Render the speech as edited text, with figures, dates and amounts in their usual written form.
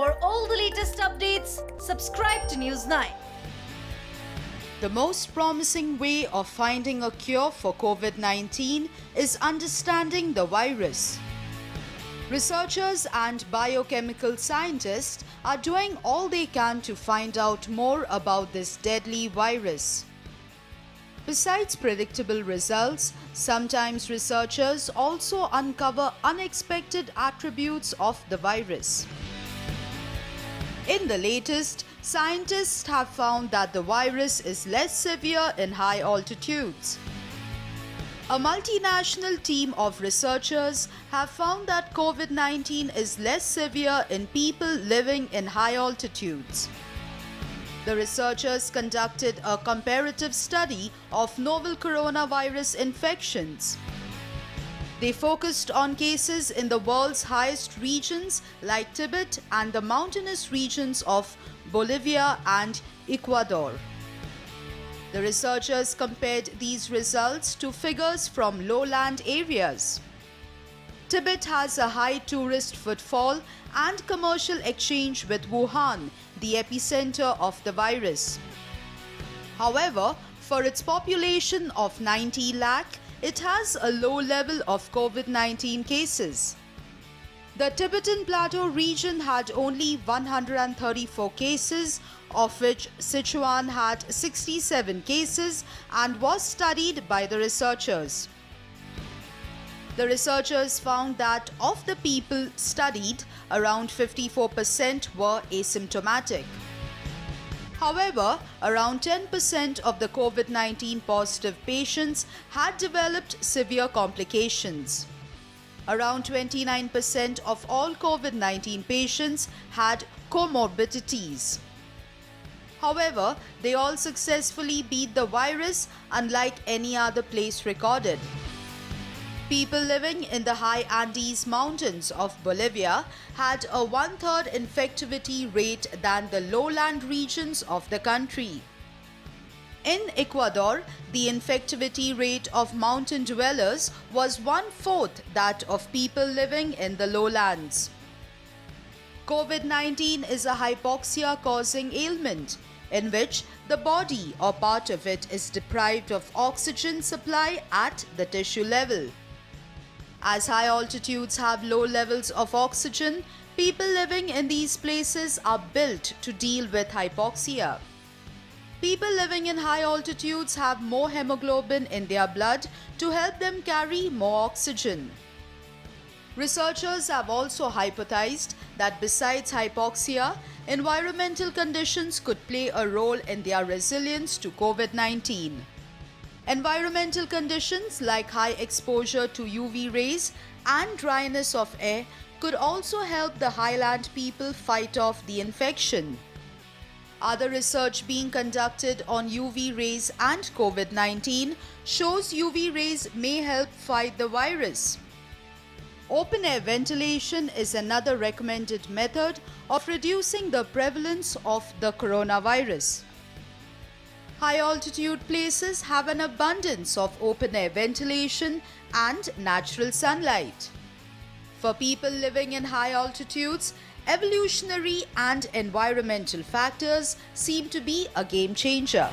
For all the latest updates, subscribe to News 9. The most promising way of finding a cure for COVID-19 is understanding the virus. Researchers and biochemical scientists are doing all they can to find out more about this deadly virus. Besides predictable results, sometimes researchers also uncover unexpected attributes of the virus. In the latest, scientists have found that the virus is less severe in high altitudes. A multinational team of researchers have found that COVID-19 is less severe in people living in high altitudes. The researchers conducted a comparative study of novel coronavirus infections. They focused on cases in the world's highest regions like Tibet and the mountainous regions of Bolivia and Ecuador. The researchers compared these results to figures from lowland areas. Tibet has a high tourist footfall and commercial exchange with Wuhan, the epicenter of the virus. However, for its population of 90 lakh, it has a low level of COVID-19 cases. The Tibetan Plateau region had only 134 cases, of which Sichuan had 67 cases and was studied by the researchers. The researchers found that of the people studied, around 54% were asymptomatic. However, around 10% of the COVID-19 positive patients had developed severe complications. Around 29% of all COVID-19 patients had comorbidities. However, they all successfully beat the virus, unlike any other place recorded. People living in the high Andes mountains of Bolivia had a one-third infectivity rate than the lowland regions of the country. In Ecuador, the infectivity rate of mountain dwellers was one-fourth that of people living in the lowlands. COVID-19 is a hypoxia-causing ailment in which the body or part of it is deprived of oxygen supply at the tissue level. As high altitudes have low levels of oxygen, people living in these places are built to deal with hypoxia. People living in high altitudes have more hemoglobin in their blood to help them carry more oxygen. Researchers have also hypothesized that besides hypoxia, environmental conditions could play a role in their resilience to COVID-19. Environmental conditions like high exposure to UV rays and dryness of air could also help the highland people fight off the infection. Other research being conducted on UV rays and COVID-19 shows UV rays may help fight the virus. Open air ventilation is another recommended method of reducing the prevalence of the coronavirus. High altitude places have an abundance of open air ventilation and natural sunlight. For people living in high altitudes, evolutionary and environmental factors seem to be a game changer.